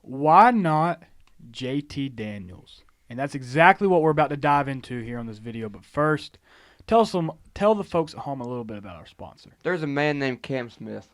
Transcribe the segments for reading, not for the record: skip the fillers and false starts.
why not JT Daniels? And that's exactly what we're about to dive into here on this video. But first, tell the folks at home a little bit about our sponsor. There's a man named Cam Smith.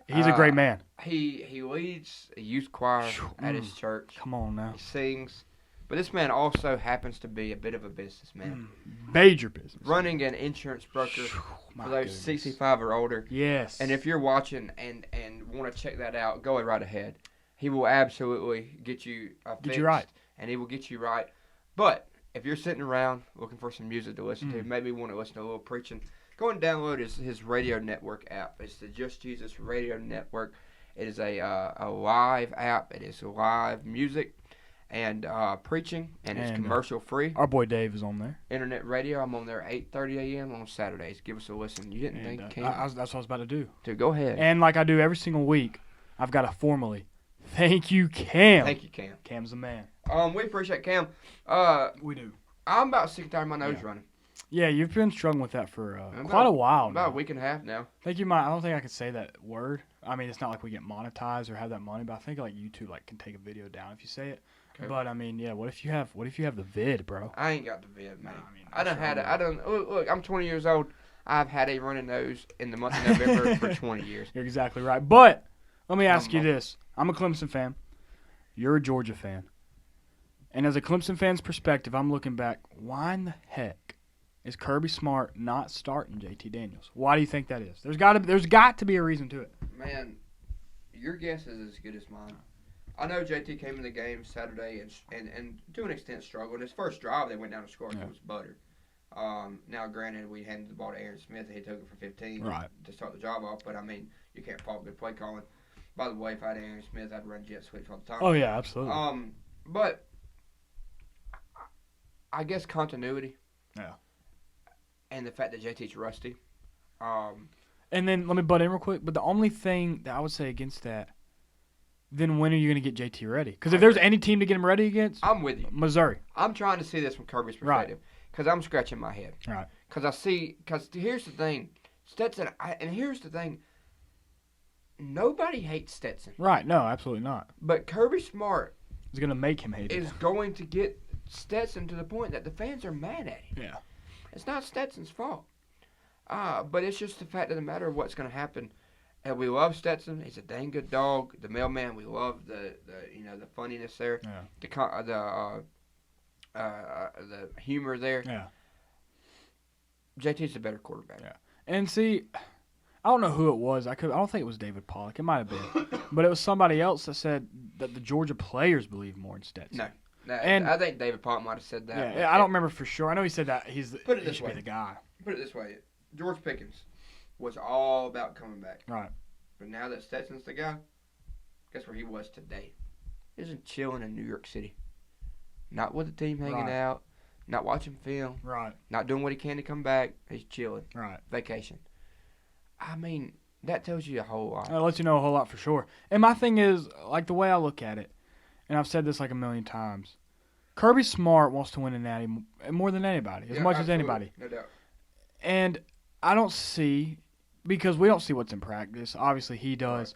He's a great man. He leads a youth choir at his church. Come on now. He sings. But this man also happens to be a bit of a businessman. Major business. Running an insurance broker for those goodness. 65 or older. Yes. And if you're watching and want to check that out, go right ahead. He will absolutely get you fixed. Get you right. And he will get you right. But if you're sitting around looking for some music to listen to, maybe want to listen to a little preaching, go and download his radio network app. It's the Just Jesus Radio Network. It is a live app. It is live music and preaching, and it's commercial free. Our boy Dave is on there. Internet radio. I'm on there 8:30 a.m. on Saturdays. Give us a listen. You didn't think Cam? That's what I was about to do. Dude, go ahead. And like I do every single week, I've got to formally thank you, Cam. Thank you, Cam. Cam's the man. We appreciate Cam. We do. I'm about sick and tired of my nose running. Yeah, you've been struggling with that for quite a while now. About a week and a half now. I don't think I could say that word. I mean, it's not like we get monetized or have that money, but I think like YouTube can take a video down if you say it. Okay. But I mean, yeah, what if you have the vid, bro? I ain't got the vid, man. I done had it. Look, I'm 20 years old. I've had a running nose in the month of November for 20 years. You're exactly right. But let me ask you this. I'm a Clemson fan. You're a Georgia fan. And as a Clemson fan's perspective, I'm looking back, why in the heck is Kirby Smart not starting JT Daniels? Why do you think that is? There's got to be a reason to it. Man, your guess is as good as mine. I know JT came in the game Saturday and to an extent struggled. His first drive, they went down to score. It was butter. Now, granted, we handed the ball to Aaron Smith, and he took it for 15 to start the job off. But, I mean, you can't fault good play calling. By the way, if I had Aaron Smith, I'd run jet sweeps all the time. Oh, yeah, absolutely. But I guess continuity. Yeah. And the fact that JT's rusty. And then let me butt in real quick. But the only thing that I would say against that, then when are you going to get JT ready? Because if there's any team to get him ready against, I'm with you. Missouri. I'm trying to see this from Kirby's perspective. Because I'm scratching my head. Right. Because here's the thing. Stetson, here's the thing. Nobody hates Stetson. Right. No, absolutely not. But Kirby Smart is going to make him hate it. Is going to get Stetson to the point that the fans are mad at him. Yeah. It's not Stetson's fault. But it's just the fact of the matter of what's going to happen. And we love Stetson. He's a dang good dog. The mailman, we love the funniness there. Yeah. The humor there. Yeah. JT's a better quarterback. Yeah. And see, I don't know who it was. I don't think it was David Pollock. It might have been. But it was somebody else that said that the Georgia players believe more in Stetson. No. And I think David Pollock might have said that. Yeah, I don't remember for sure. I know he said that he should be the guy. Put it this way. George Pickens was all about coming back. Right. But now that Stetson's the guy, guess where he was today? He was chilling in New York City. Not with the team hanging out. Not watching film. Right. Not doing what he can to come back. He's chilling. Right. Vacation. I mean, that tells you a whole lot. That lets you know a whole lot for sure. And my thing is, like the way I look at it, and I've said this like a million times, Kirby Smart wants to win a natty more than anybody, as much as anybody. No doubt. And I don't see, because we don't see what's in practice. Obviously, he does.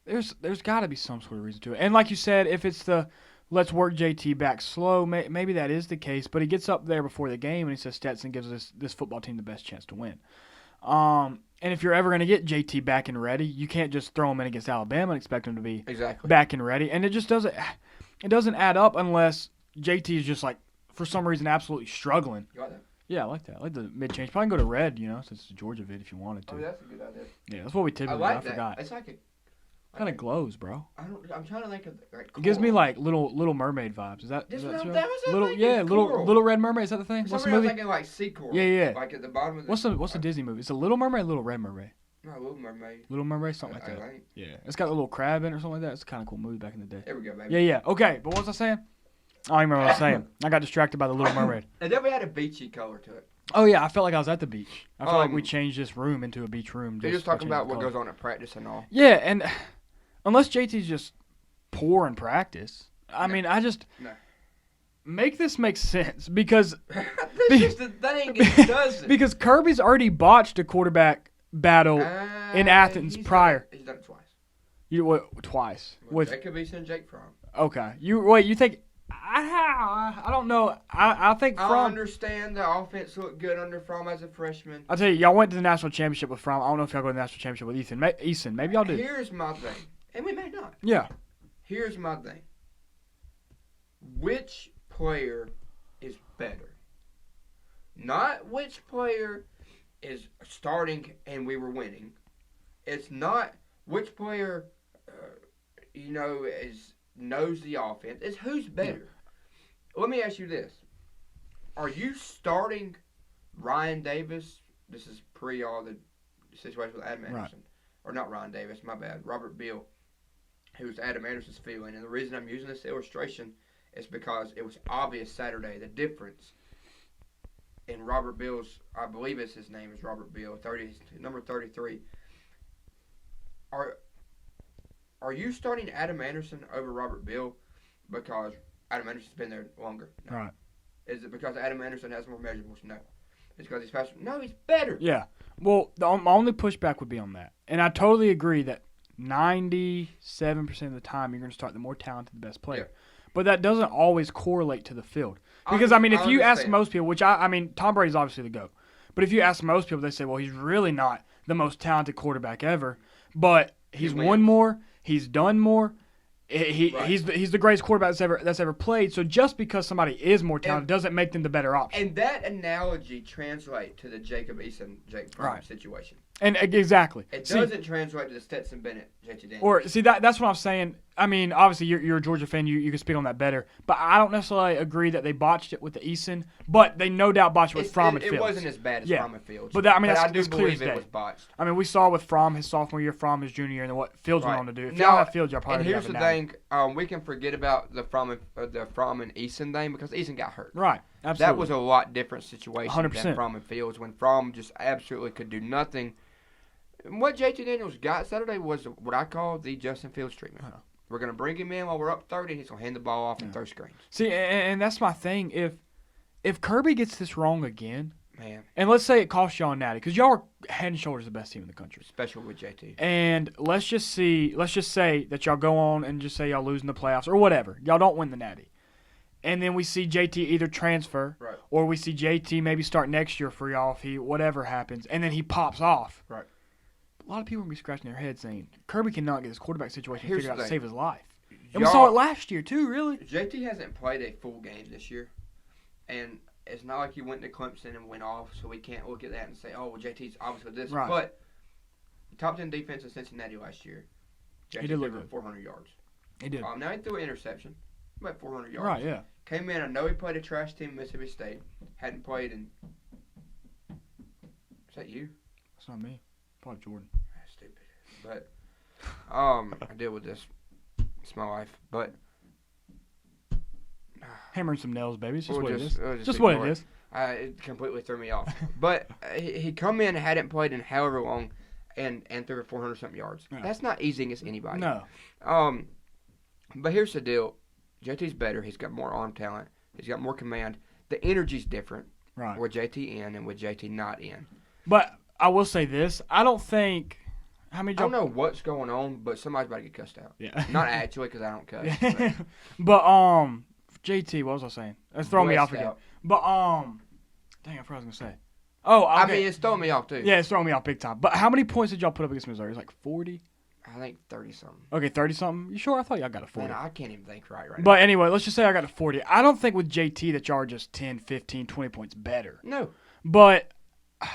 Right. There's got to be some sort of reason to it. And like you said, if it's the let's work JT back slow, maybe that is the case. But he gets up there before the game and he says Stetson gives this football team the best chance to win. And if you're ever going to get JT back and ready, you can't just throw him in against Alabama and expect him to be back and ready. And it just doesn't add up unless JT is just like, for some reason, absolutely struggling. You like that? Yeah, I like that. I like the mid-change. Probably go to red, since it's a Georgia vid if you wanted to. Oh, that's a good idea. Yeah, that's what we typically do. I forgot. It's like kind of glows, bro. I'm trying to think of it gives me like Little Mermaid vibes. Is that that true? That was Little Red Mermaid. Is that the thing? What's the movie? I was thinking like sea coral. Yeah. Like at the bottom of the. What's the Disney movie? Is it Little Mermaid or Little Red Mermaid? No, Little Mermaid. Little Mermaid, something like that. Think. Yeah, it's got a little crab in it or something like that. It's a kind of cool movie back in the day. There we go, baby. Yeah. Okay, but what was I saying? I don't even remember what I was saying. I got distracted by the Little Mermaid. It definitely had a beachy color to it. Oh, yeah, I felt like I was at the beach. I felt like we changed this room into a beach room. You're just talking about what goes on at practice and all. Yeah, and unless JT's just poor in practice, I mean, make this make sense because this is the thing, it doesn't. Because Kirby's already botched a quarterback battle in Athens prior. He's done it twice. You what? Twice. Well, Jacob Eason and Jake Fromm. Okay. You think? I don't know. I think Fromm. I understand the offense looked good under Fromm as a freshman. I'll tell you, y'all went to the national championship with Fromm. I don't know if y'all go to the national championship with Eason. Maybe y'all did. Here's my thing, and we may not. Yeah. Here's my thing. Which player is better? Not which player is starting and we were winning. It's not which player, knows the offense. It's who's better. Yeah. Let me ask you this. Are you starting Ryan Davis? This is pre all the situation with Adam Anderson. Right. Or not Ryan Davis, my bad. Robert Beal, who's Adam Anderson's fill-in. And the reason I'm using this illustration is because it was obvious Saturday, the difference in Robert Beal's, I believe his name is Robert Beal, number 33. Are you starting Adam Anderson over Robert Beal because Adam Anderson's been there longer? No. Right. Is it because Adam Anderson has more measurables? No. It's because he's faster? No, he's better. Yeah. Well, my only pushback would be on that. And I totally agree that 97% of the time you're going to start the more talented, the best player. Yeah. But that doesn't always correlate to the field. Because, if you ask most people, which Tom Brady's obviously the GOAT. But if you ask most people, they say, well, he's really not the most talented quarterback ever. But he's won more. He's done more. He's the greatest quarterback that's ever played. So just because somebody is more talented doesn't make them the better option. And that analogy translates to the Jacob Eason, Jake Fromm situation. And exactly. It doesn't translate to the Stetson Bennett, JT Daniels. Or that's what I'm saying. Obviously you're a Georgia fan. You can speak on that better. But I don't necessarily agree that they botched it with the Eason. But they no doubt botched it with Fromm and Fields. It wasn't as bad as Fromm and Fields. But I do clear believe as day. It was botched. We saw with Fromm his sophomore year, Fromm his junior year, and then what Fields went on to do. If y'all have Fields, y'all probably and here's the thing: we can forget about the Fromm and Eason thing because Eason got hurt. Right. Absolutely. That was a lot different situation 100%. than Fromm and Fields when Fromm just absolutely could do nothing. What JT Daniels got Saturday was what I call the Justin Fields treatment. We're going to bring him in while we're up 30, and he's going to hand the ball off and throw screens. See, and that's my thing. If Kirby gets this wrong again, man, and let's say it costs y'all a natty, because y'all are head and shoulders the best team in the country. Especially with JT. And let's just say that y'all go on and just say y'all lose in the playoffs or whatever. Y'all don't win the natty. And then we see JT either transfer or we see JT maybe start next year for y'all if whatever happens, and then he pops off. Right. A lot of people are going to be scratching their heads saying, Kirby cannot get his quarterback situation figured out to save his life. And we saw it last year, too, really. JT hasn't played a full game this year. And it's not like he went to Clemson and went off, so we can't look at that and say, oh, well, JT's obviously this. Right. But top 10 defense in Cincinnati last year. JT he did look good. 400 yards. He did. Now he threw an interception. About 400 yards. Right, yeah. Came in. I know he played a trash team in Mississippi State. Hadn't played in. Is that you? That's not me. Probably Jordan. That's stupid. But I deal with this. It's my life. But hammering some nails, baby. It's just what it is. Just what it is. It completely threw me off. But he come in, hadn't played in however long, and threw 400-something yards. Yeah. That's not easy against anybody. No. But here's the deal. JT's better. He's got more arm talent. He's got more command. The energy's different with JT in and with JT not in. But I will say this. I don't think – I don't know what's going on, but somebody's about to get cussed out. Yeah. Not actually because I don't cuss. Yeah. But JT, what was I saying? That's throwing me off again. But dang, I forgot what I was going to say. Oh, okay. It's throwing me off too. Yeah, it's throwing me off big time. But how many points did y'all put up against Missouri? It was like 40? I think 30-something. Okay, 30-something? You sure? I thought y'all got a 40. Man, I can't even think right now. But anyway, let's just say I got a 40. I don't think with JT that y'all are just 10, 15, 20 points better. No. But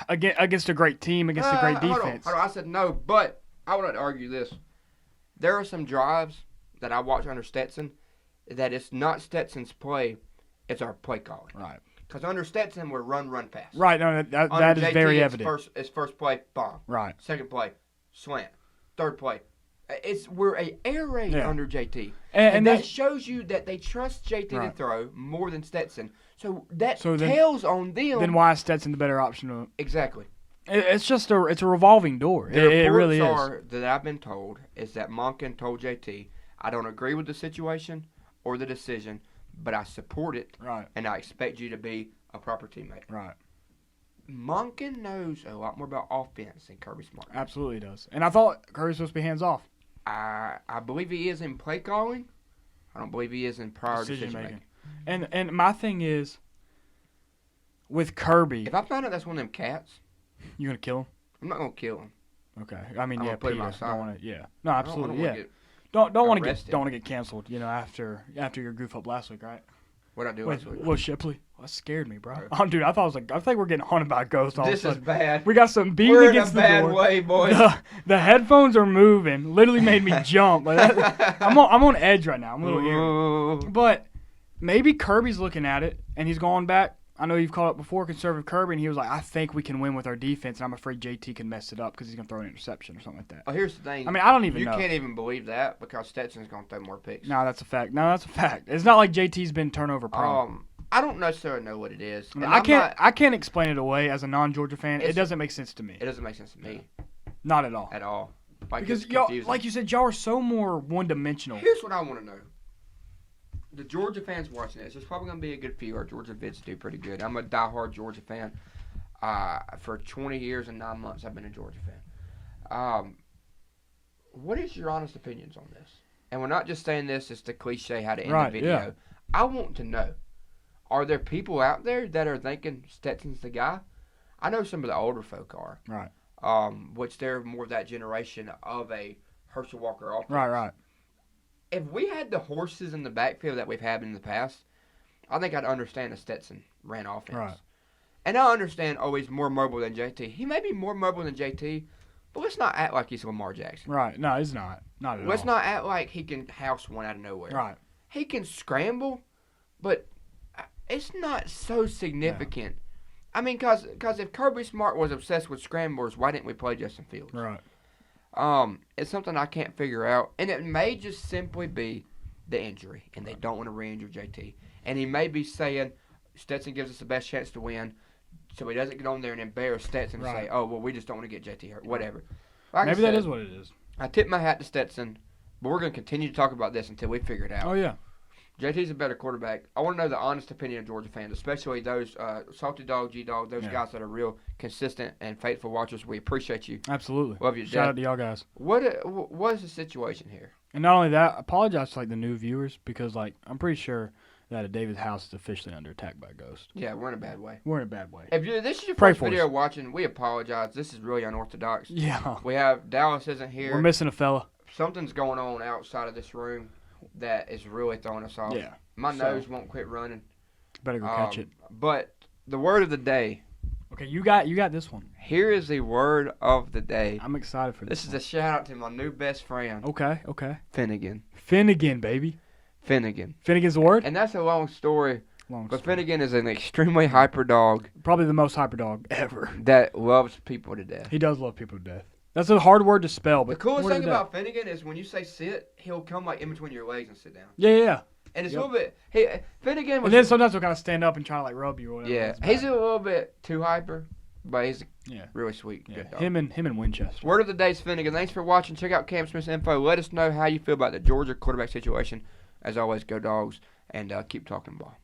against a great team, against a great defense. Hold on. I said no, but I would like to argue this. There are some drives that I watch under Stetson that it's not Stetson's play, it's our play calling. Right. Because under Stetson, we're run, pass. Right. No, that is JT, very evident. It's first play, bomb. Right. Second play, slant. Third play. We're an air raid under JT. And that shows you that they trust JT to throw more than Stetson. So that tells on them. Then why is Stetson the better option? Exactly. It's just a revolving door. It really is. That I've been told is that Monken told JT, I don't agree with the situation or the decision, but I support it. Right. And I expect you to be a proper teammate. Right. Monken knows a lot more about offense than Kirby Smart. Absolutely does. And I thought Kirby was supposed to be hands off. I believe he is in play calling. I don't believe he is in prior decision making. And my thing is, with Kirby, if I find out that's one of them cats, you gonna kill him? I'm not gonna kill him. Okay. I mean, I'm yeah, gonna put him Peter. outside. No, absolutely, I don't want to arrested. get canceled. After your goof up last week, right? What'd I do last week? Will Shipley? That scared me, bro. Oh, dude, I think we're getting haunted by a ghost. All This of a is sudden. bad. We got some beating We're against in a bad the door. way, boys. The headphones are moving. Literally made me jump. I'm on edge right now. I'm a little eerie. But maybe Kirby's looking at it and he's going back. I know you've called it before, conservative Kirby, and he was like, I think we can win with our defense, and I'm afraid JT can mess it up because he's going to throw an interception or something like that. Oh, here's the thing. I mean, I don't even know. You can't even believe that because Stetson's going to throw more picks. No, that's a fact. It's not like JT's been turnover prone. I don't necessarily know what it is. I mean, I can't explain it away as a non-Georgia fan. It doesn't make sense to me. It doesn't make sense to me. Not at all. At all. Because y'all, like you said, y'all are so more one-dimensional. Here's what I want to know. The Georgia fans watching this, there's probably going to be a good few. Our Georgia vids do pretty good. I'm a diehard Georgia fan. For 20 years and 9 months, I've been a Georgia fan. What is your honest opinions on this? And we're not just saying this as the cliche how to end the video. Yeah. I want to know. Are there people out there that are thinking Stetson's the guy? I know some of the older folk are. Right. Which they're more of that generation of a Herschel Walker offense. Right. If we had the horses in the backfield that we've had in the past, I think I'd understand a Stetson ran offense. Right. And I understand, he's more mobile than JT. He may be more mobile than JT, but let's not act like he's Lamar Jackson. Right. No, he's not. Not at all. Let's not act like he can house one out of nowhere. Right. He can scramble, but it's not so significant. Yeah. I mean, because if Kirby Smart was obsessed with scramblers, why didn't we play Justin Fields? Right. It's something I can't figure out, and it may just simply be the injury, and they don't want to re-injure JT. And he may be saying Stetson gives us the best chance to win, so he doesn't get on there and embarrass Stetson and say, "Oh, well, we just don't want to get JT hurt." Whatever. Like maybe that is what it is. I tip my hat to Stetson, but we're going to continue to talk about this until we figure it out. Oh yeah. JT's a better quarterback. I want to know the honest opinion of Georgia fans, especially those Salty Dog, G-Dog, those guys that are real consistent and faithful watchers. We appreciate you. Absolutely. Love you, Shout out to y'all guys. What is the situation here? And not only that, I apologize to the new viewers because I'm pretty sure that David's house is officially under attack by a ghost. Yeah, we're in a bad way. If this is your first video watching, we apologize. This is really unorthodox. Yeah. We have Dallas isn't here. We're missing a fella. Something's going on outside of this room that is really throwing us off. Yeah. My nose won't quit running. Better go catch it. But the word of the day. Okay, you got this one. Here is the word of the day. I'm excited for this. This is a shout out to my new best friend. Okay. Finnegan, baby. Finnegan's the word? And that's a long story. But Finnegan is an extremely hyper dog. Probably the most hyper dog ever. That loves people to death. He does love people to death. That's a hard word to spell. But the coolest thing about Finnegan is when you say sit, he'll come in between your legs and sit down. Yeah. And it's a little bit. Finnegan was. And then sometimes he'll kind of stand up and try to rub you or whatever. Yeah, he's a little bit too hyper, but he's really sweet. Yeah. Good dog. Him and Winchester. Word of the day is Finnegan. Thanks for watching. Check out Cam Smith's info. Let us know how you feel about the Georgia quarterback situation. As always, go Dogs and keep talking ball.